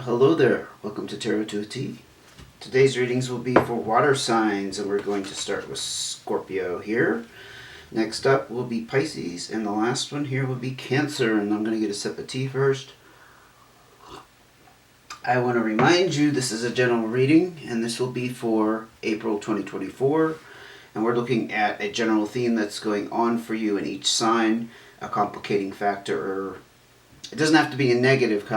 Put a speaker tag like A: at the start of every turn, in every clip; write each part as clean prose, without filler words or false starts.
A: Hello there, welcome to Tarot to a T. Today's readings will be for water signs, and we're going to start with Scorpio here. Next up will be Pisces, and the last one here will be Cancer, and I'm going to get a sip of tea first. I want to remind you this is a general reading, and this will be for April 2024, and we're looking at a general theme that's going on for you in each sign, a complicating factor, or it doesn't have to be a negative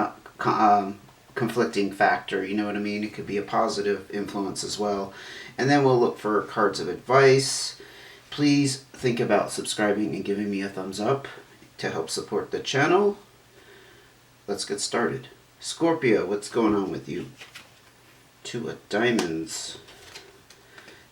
A: conflicting factor, you know what I mean? It could be a positive influence as well. And then we'll look for cards of advice. Please think about subscribing and giving me a thumbs up to help support the channel. Let's get started. Scorpio, what's going on with you? Two of Diamonds.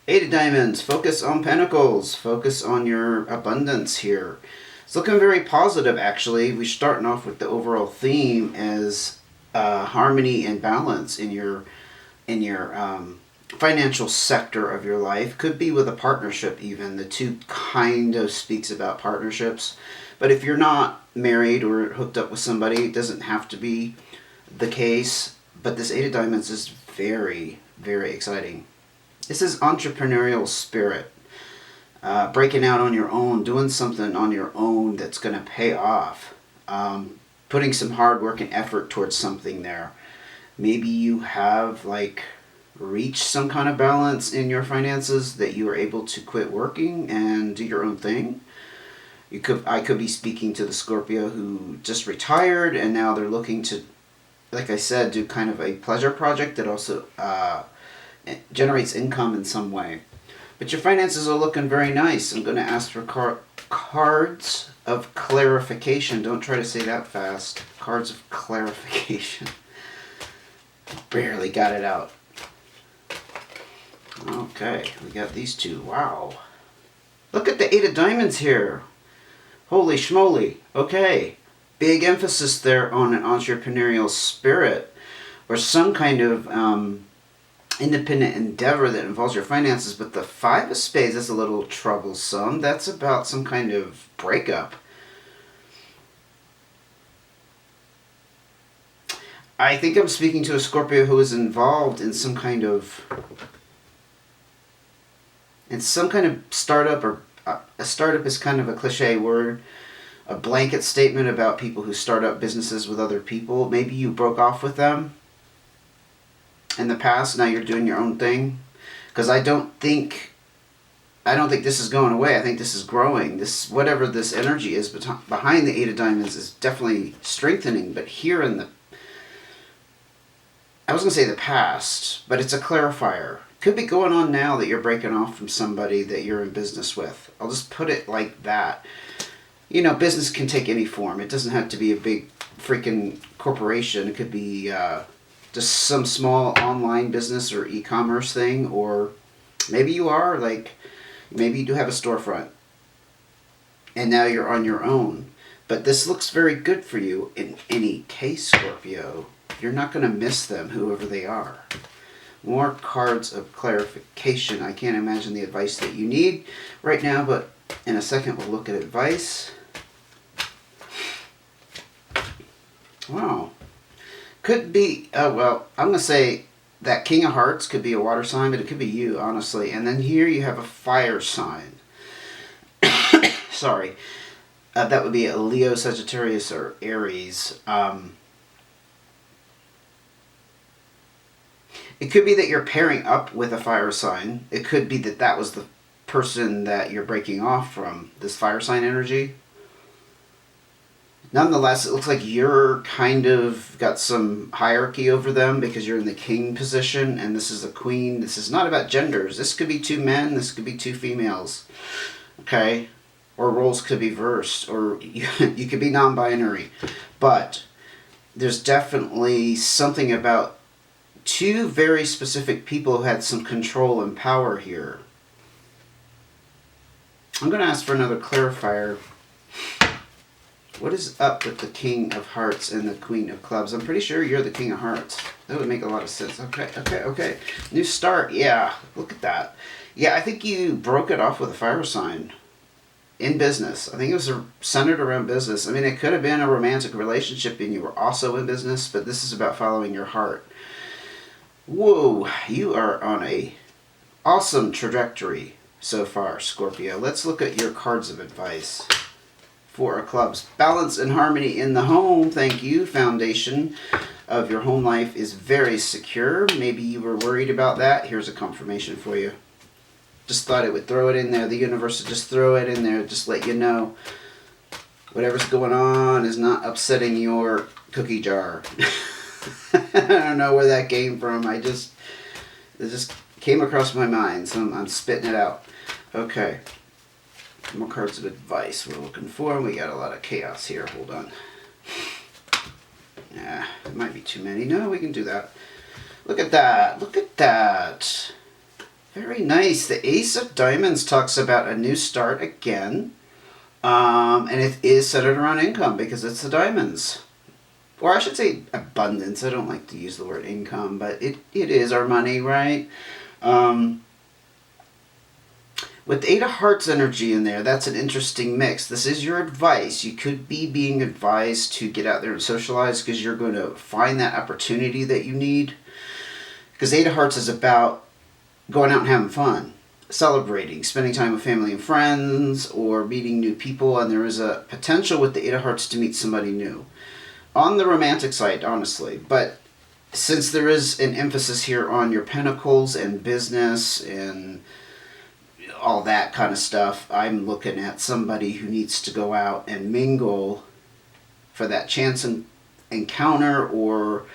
A: Eight of Diamonds. Focus on Pentacles. Focus on your abundance here. It's looking very positive, actually. We're starting off with the overall theme as harmony and balance in your financial sector of your life. Could be with a partnership even. The two kind of speaks about partnerships. But if you're not married or hooked up with somebody, it doesn't have to be the case. But this Eight of Diamonds is very, very exciting. This is entrepreneurial spirit. Breaking out on your own, doing something on your own that's going to pay off. Putting some hard work and effort towards something there. Maybe you have reached some kind of balance in your finances that you are able to quit working and do your own thing. I could be speaking to the Scorpio who just retired and now they're looking to, like I said, do kind of a pleasure project that also generates income in some way. But your finances are looking very nice. I'm going to ask for cards of clarification. Don't try to say that fast. Cards of clarification. Barely got it out. Okay, we got these two. Wow. Look at the Eight of Diamonds here. Holy schmoly. Okay. Big emphasis there on an entrepreneurial spirit or some kind of independent endeavor that involves your finances. But the Five of Spades is a little troublesome. That's about some kind of breakup. I think I'm speaking to a Scorpio who is involved in some kind of startup, or a startup is kind of a cliche word, a blanket statement about people who start up businesses with other people. Maybe you broke off with them in the past, now you're doing your own thing. Because I don't think this is going away. I think this is growing. This, whatever this energy is behind the Eight of Diamonds, is definitely strengthening. But here in the, I was going to say the past, but it's a clarifier. Could be going on now that you're breaking off from somebody that you're in business with. I'll just put it like that. You know, business can take any form. It doesn't have to be a big freaking corporation. It could be just some small online business or e-commerce thing, or maybe you are maybe you do have a storefront and now you're on your own. But this looks very good for you in any case, Scorpio. You're not going to miss them, whoever they are. More cards of clarification. I can't imagine the advice that you need right now, but in a second we'll look at advice. Wow. Could be, well, I'm going to say that King of Hearts could be a water sign, but it could be you, honestly. And then here you have a fire sign. Sorry. That would be a Leo, Sagittarius, or Aries. It could be that you're pairing up with a fire sign. It could be that that was the person that you're breaking off from, this fire sign energy. Nonetheless, it looks like you're kind of got some hierarchy over them because you're in the king position and this is a queen. This is not about genders. This could be two men. This could be two females. Okay? Or roles could be reversed. Or you could be non-binary. But there's definitely something about two very specific people who had some control and power here. I'm going to ask for another clarifier. What is up with the King of Hearts and the Queen of Clubs? I'm pretty sure you're the King of Hearts. That would make a lot of sense. Okay. New start. Yeah, look at that. Yeah, I think you broke it off with a fire sign. in business. I think it was centered around business. I mean, it could have been a romantic relationship and you were also in business, but this is about following your heart. Whoa, you are on a awesome trajectory so far, Scorpio. Let's look at your cards of advice. Four of Clubs. Balance and harmony in the home. Thank you. Foundation of your home life is very secure. Maybe you were worried about that. Here's a confirmation for you. Just thought it would throw it in there. The universe would just throw it in there. Just let you know whatever's going on is not upsetting your cookie jar. I don't know where that came from. It just came across my mind, so I'm spitting it out. Okay. More cards of advice we're looking for. We got a lot of chaos here. Hold on. Yeah, it might be too many. No, we can do that. Look at that. Look at that. Very nice. The Ace of Diamonds talks about a new start again. And it is centered around income because it's the diamonds. Or I should say abundance. I don't like to use the word income, but it is our money, right? With the Eight of Hearts energy in there, that's an interesting mix. This is your advice. You could be being advised to get out there and socialize because you're going to find that opportunity that you need. Because Eight of Hearts is about going out and having fun, celebrating, spending time with family and friends, or meeting new people. And there is a potential with the Eight of Hearts to meet somebody new. On the romantic side, honestly. But since there is an emphasis here on your pentacles and business and all that kind of stuff, I'm looking at somebody who needs to go out and mingle for that chance encounter or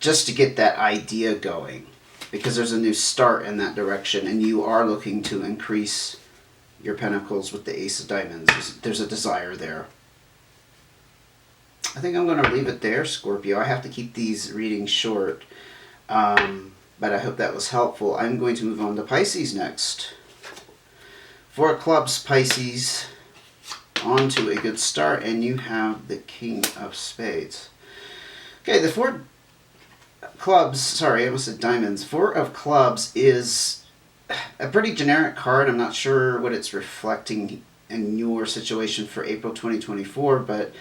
A: just to get that idea going, because there's a new start in that direction and you are looking to increase your pentacles with the Ace of Diamonds. There's a desire there. I think I'm going to leave it there, Scorpio. I have to keep these readings short, but I hope that was helpful. I'm going to move on to Pisces next. Four of Clubs, Pisces, on to a good start, and you have the King of Spades. Okay, the Four Clubs, sorry, I almost said Diamonds. Four of Clubs is a pretty generic card. I'm not sure what it's reflecting in your situation for April 2024, but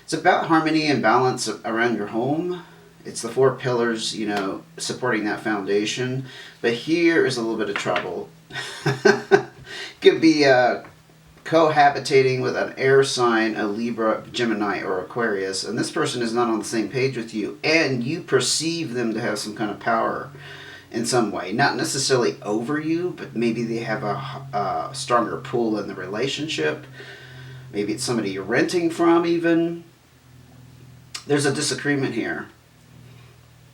A: it's about harmony and balance around your home. It's the four pillars, you know, supporting that foundation. But here is a little bit of trouble. Could be cohabitating with an air sign, a Libra, Gemini, or Aquarius, and this person is not on the same page with you, and you perceive them to have some kind of power in some way. Not necessarily over you, but maybe they have a stronger pull in the relationship. Maybe it's somebody you're renting from even. There's a disagreement here.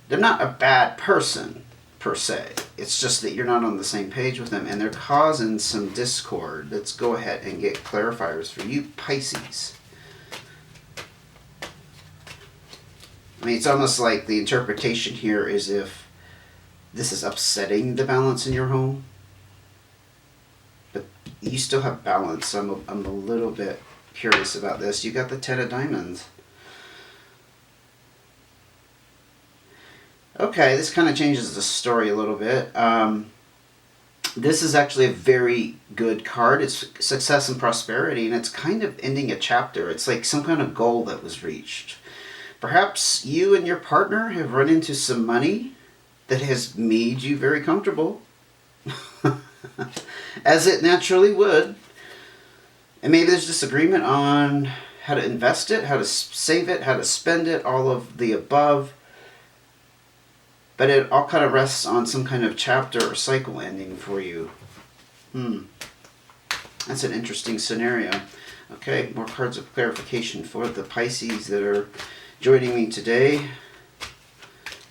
A: They're not a bad person, per se. It's just that you're not on the same page with them, and they're causing some discord. Let's go ahead and get clarifiers for you, Pisces. I mean, it's almost like the interpretation here is if this is upsetting the balance in your home, but you still have balance. I'm a little bit curious about this. You got the Ten of Diamonds. Okay, this kind of changes the story a little bit. This is actually a very good card. It's success and prosperity, and it's kind of ending a chapter. It's like some kind of goal that was reached. Perhaps you and your partner have run into some money that has made you very comfortable, as it naturally would. And maybe there's disagreement on how to invest it, how to save it, how to spend it, all of the above. But it all kind of rests on some kind of chapter or cycle ending for you. That's an interesting scenario. Okay, more cards of clarification for the Pisces that are joining me today.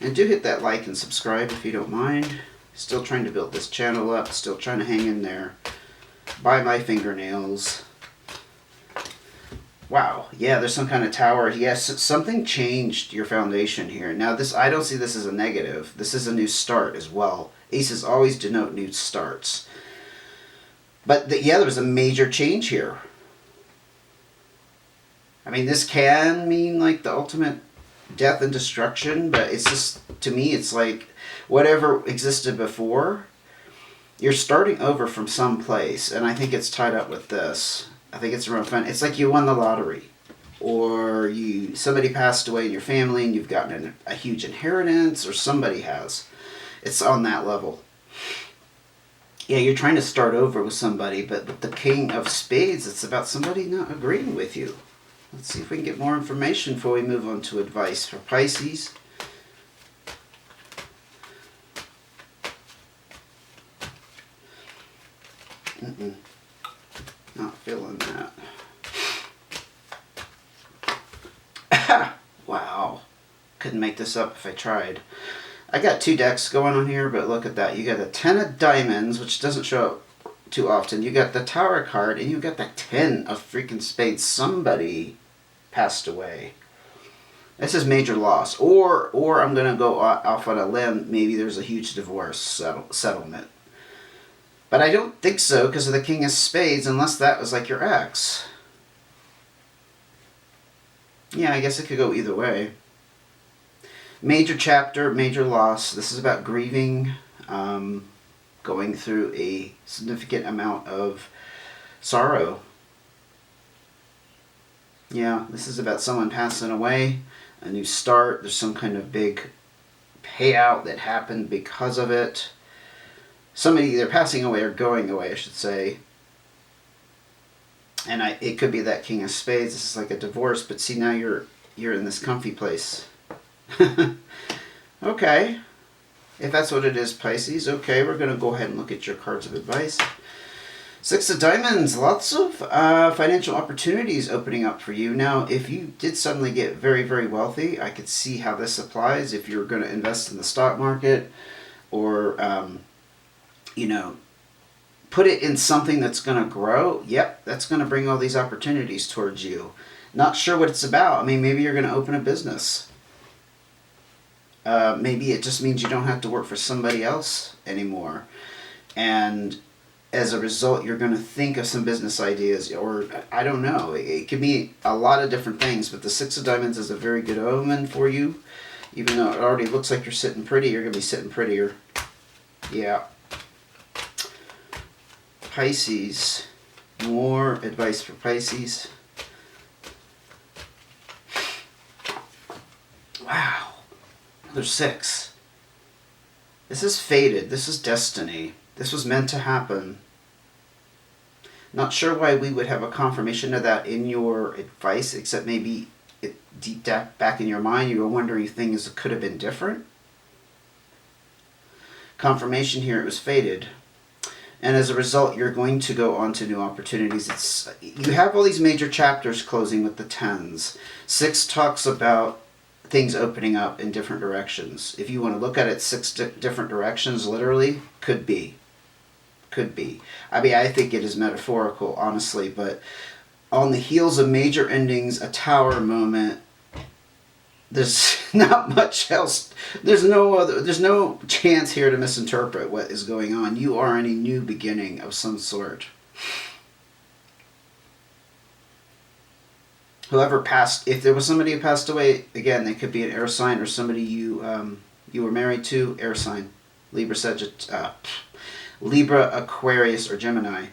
A: And do hit that like and subscribe if you don't mind. Still trying to build this channel up. Still trying to hang in there. By my fingernails. Wow, yeah, there's some kind of tower. Yes, something changed your foundation here. Now, this, I don't see this as a negative. This is a new start as well. Aces always denote new starts. But, yeah, there was a major change here. I mean, this can mean, like, the ultimate death and destruction, but it's just, to me, it's like whatever existed before, you're starting over from some place, and I think it's tied up with this. I think it's around fun. It's like you won the lottery, or somebody passed away in your family and you've gotten a huge inheritance, or somebody has. It's on that level. Yeah, you're trying to start over with somebody, but with the King of Spades, it's about somebody not agreeing with you. Let's see if we can get more information before we move on to advice for Pisces. Not feeling that. Wow. Couldn't make this up if I tried. I got 2 decks going on here, but look at that. You got the 10 of Diamonds, which doesn't show up too often. You got the Tower card, and you got the 10 of freaking Spades. Somebody passed away. This is major loss. Or I'm going to go off on a limb. Maybe there's a huge divorce settlement. But I don't think so because of the King of Spades, unless that was like your ex. Yeah, I guess it could go either way. Major chapter, major loss. This is about grieving, going through a significant amount of sorrow. Yeah, this is about someone passing away, a new start. There's some kind of big payout that happened because of it. Somebody either passing away or going away, I should say. And it could be that King of Spades. This is like a divorce, but see, now you're in this comfy place. Okay. If that's what it is, Pisces. Okay, we're going to go ahead and look at your cards of advice. 6 of Diamonds. Lots of financial opportunities opening up for you. Now, if you did suddenly get very, very wealthy, I could see how this applies. If you're going to invest in the stock market or, put it in something that's going to grow, yep, that's going to bring all these opportunities towards you. Not sure what it's about. I mean, maybe you're going to open a business. Maybe it just means you don't have to work for somebody else anymore. And as a result, you're going to think of some business ideas, or I don't know. It could be a lot of different things, but the 6 of Diamonds is a very good omen for you. Even though it already looks like you're sitting pretty, you're going to be sitting prettier. Yeah. Pisces. More advice for Pisces. Wow. There's 6. This is fated. This is destiny. This was meant to happen. Not sure why we would have a confirmation of that in your advice, except maybe deep back in your mind you were wondering if things could have been different. Confirmation here, it was fated. And as a result, you're going to go on to new opportunities. You have all these major chapters closing with the 10s. 6 talks about things opening up in different directions. If you want to look at it 6 different directions, literally, could be. Could be. I mean, I think it is metaphorical, honestly, but on the heels of major endings, a tower moment, there's not much else. There's no chance here to misinterpret what is going on. You are in a new beginning of some sort. Whoever passed, if there was somebody who passed away, again, they could be an air sign or somebody you were married to, air sign, Libra, Aquarius, or Gemini.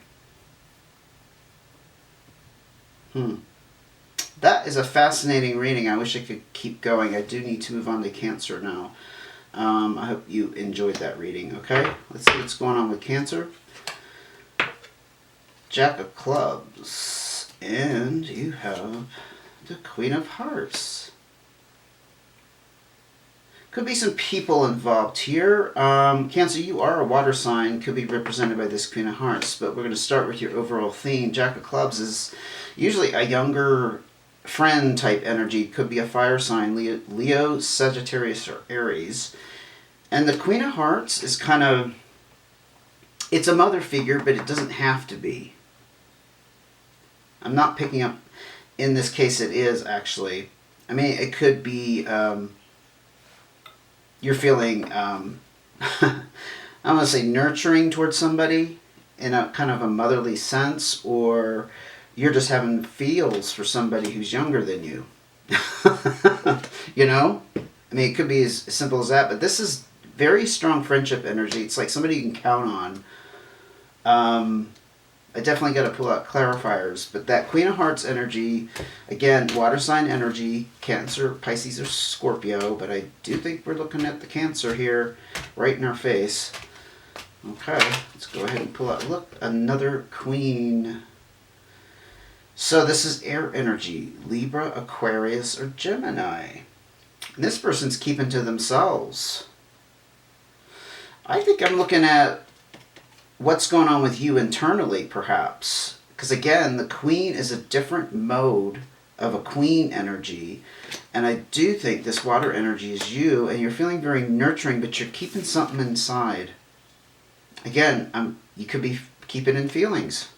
A: That is a fascinating reading. I wish I could keep going. I do need to move on to Cancer now. I hope you enjoyed that reading, okay? Let's see what's going on with Cancer. Jack of Clubs. And you have the Queen of Hearts. Could be some people involved here. Cancer, you are a water sign. Could be represented by this Queen of Hearts. But we're going to start with your overall theme. Jack of Clubs is usually a younger friend type energy. Could be a fire sign. Leo, Sagittarius, or Aries. And the Queen of Hearts is kind of... It's a mother figure, but it doesn't have to be. I'm not picking up... In this case, it is, actually. I mean, it could be... you're feeling, I'm going to say nurturing towards somebody in a kind of a motherly sense, or you're just having feels for somebody who's younger than you. You know? I mean, it could be as simple as that, but this is very strong friendship energy. It's like somebody you can count on. I definitely got to pull out clarifiers. But that Queen of Hearts energy, again, water sign energy, Cancer, Pisces, or Scorpio. But I do think we're looking at the Cancer here, right in our face. Okay, let's go ahead and pull out. Look, another Queen. So this is air energy, Libra, Aquarius, or Gemini. And this person's keeping to themselves. I think I'm looking at what's going on with you internally, perhaps. Because again, the Queen is a different mode of a Queen energy. And I do think this water energy is you, and you're feeling very nurturing, but you're keeping something inside. Again, you could be keeping in feelings.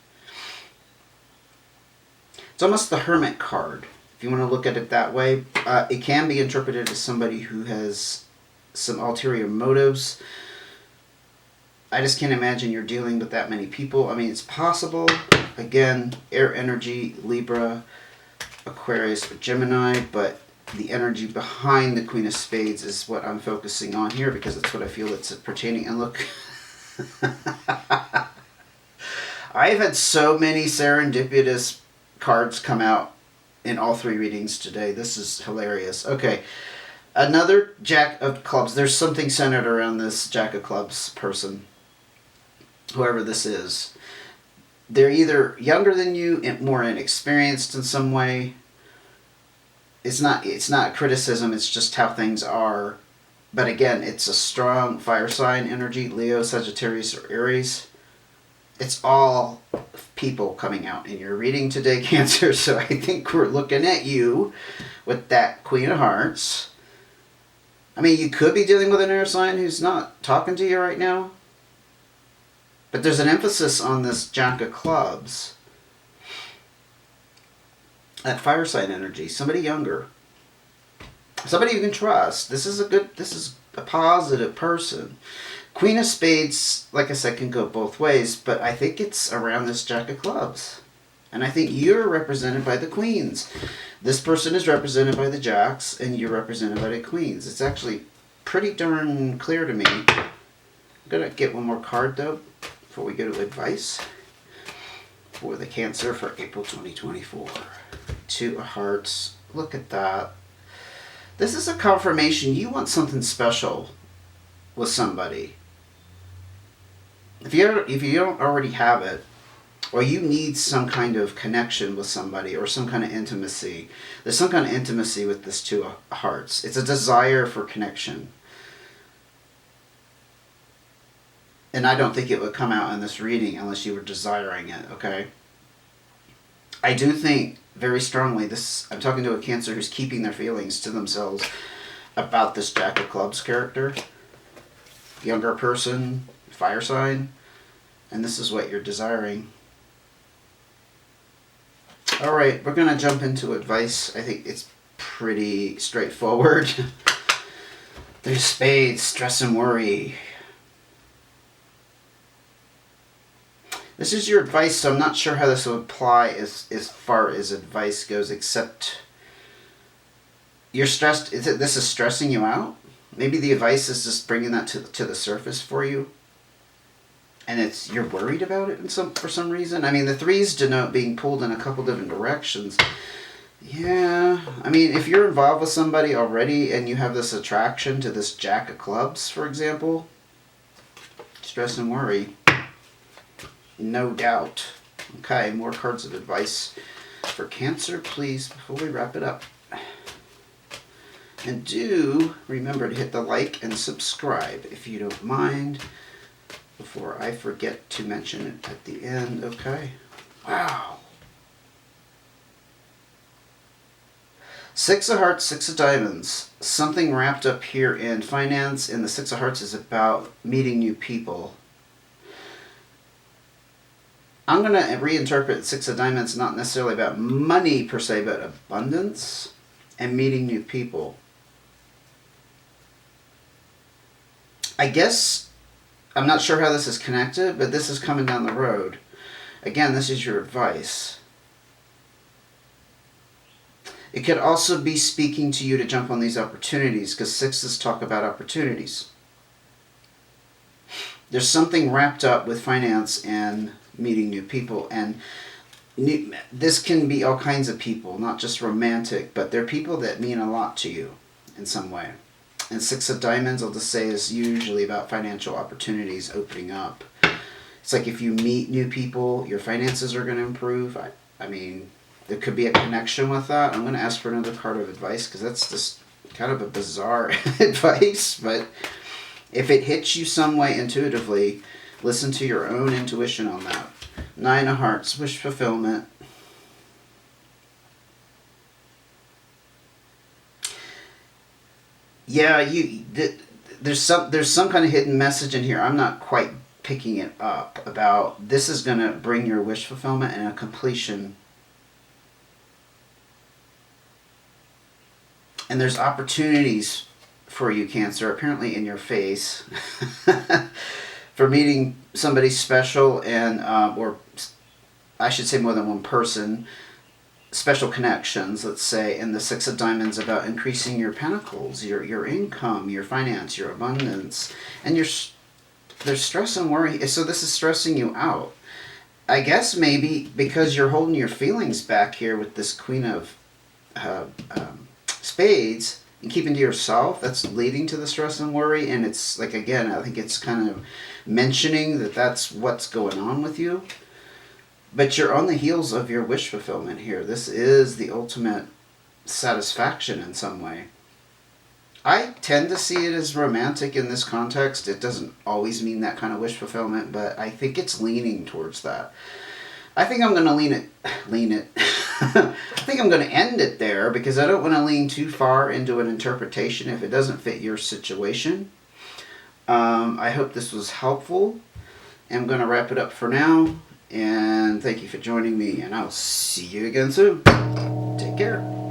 A: It's almost the Hermit card, if you want to look at it that way. It can be interpreted as somebody who has some ulterior motives. I just can't imagine you're dealing with that many people. I mean, it's possible. Again, air energy, Libra, Aquarius, or Gemini, but the energy behind the Queen of Spades is what I'm focusing on here, because it's what I feel it's pertaining. And look, I've had so many serendipitous cards come out in all three readings today. This is hilarious. Okay, another Jack of Clubs. There's something centered around this Jack of Clubs person, whoever this is. They're either younger than you, more inexperienced in some way. It's not criticism, it's just how things are. But again, it's a strong fire sign energy, Leo, Sagittarius, or Aries. It's all people coming out in your reading today, Cancer. So I think we're looking at you with that Queen of Hearts. I mean, you could be dealing with an air sign who's not talking to you right now. But there's an emphasis on this Jack of Clubs. That fire sign energy. Somebody younger. Somebody you can trust. This is a positive person. Queen of Spades, like I said, can go both ways, but I think it's around this Jack of Clubs. And I think you're represented by the Queens. This person is represented by the Jacks, and you're represented by the Queens. It's actually pretty darn clear to me. I'm going to get one more card, though, before we go to advice for the Cancer for April 2024. Two of Hearts. Look at that. This is a confirmation you want something special with somebody. If you don't already have it, or you need some kind of connection with somebody, or some kind of intimacy, there's some kind of intimacy with this Two of Hearts. It's a desire for connection. And I don't think it would come out in this reading unless you were desiring it, okay? I do think very strongly I'm talking to a Cancer who's keeping their feelings to themselves about this Jack of Clubs character. Younger person, fire sign, and this is what you're desiring. Alright, we're going to jump into advice. I think it's pretty straightforward. There's Spades, stress and worry. This is your advice, so I'm not sure how this will apply as far as advice goes, except you're stressed. This is stressing you out? Maybe the advice is just bringing that to the surface for you, and you're worried about it for some reason. I mean, the threes denote being pulled in a couple different directions. Yeah, I mean, if you're involved with somebody already and you have this attraction to this Jack of Clubs, for example, stress and worry, no doubt. Okay, more cards of advice for Cancer, please, before we wrap it up. And do remember to hit the like and subscribe if you don't mind, before I forget to mention it at the end. Okay. Wow. Six of Hearts, Six of Diamonds. Something wrapped up here in finance, and the Six of Hearts is about meeting new people. I'm going to reinterpret Six of Diamonds not necessarily about money per se, but abundance and meeting new people. I guess, I'm not sure how this is connected, but this is coming down the road. Again, this is your advice. It could also be speaking to you to jump on these opportunities, because sixes talk about opportunities. There's something wrapped up with finance and meeting new people. And this can be all kinds of people, not just romantic, but they're people that mean a lot to you in some way. And Six of Diamonds, I'll just say, is usually about financial opportunities opening up. It's like if you meet new people, your finances are going to improve. I mean, there could be a connection with that. I'm going to ask for another card of advice because that's just kind of a bizarre advice. But if it hits you some way intuitively, listen to your own intuition on that. Nine of Hearts, wish fulfillment. Yeah, there's some kind of hidden message in here. I'm not quite picking it up about this is going to bring your wish fulfillment and a completion. And there's opportunities for you, Cancer, apparently in your face, for meeting somebody special and, or I should say more than one person, special connections, let's say. And the Six of Diamonds about increasing your pentacles, your income, your finance, your abundance, and there's stress and worry. So this is stressing you out. I guess maybe because you're holding your feelings back here with this Queen of Spades and keeping to yourself, that's leading to the stress and worry. And it's like, again, I think it's kind of mentioning that that's what's going on with you. But you're on the heels of your wish fulfillment here. This is the ultimate satisfaction in some way. I tend to see it as romantic in this context. It doesn't always mean that kind of wish fulfillment, but I think it's leaning towards that. I think I'm going to lean it. I think I'm going to end it there because I don't want to lean too far into an interpretation if it doesn't fit your situation. I hope this was helpful. I'm going to wrap it up for now. And thank you for joining me, and I'll see you again soon. Take care.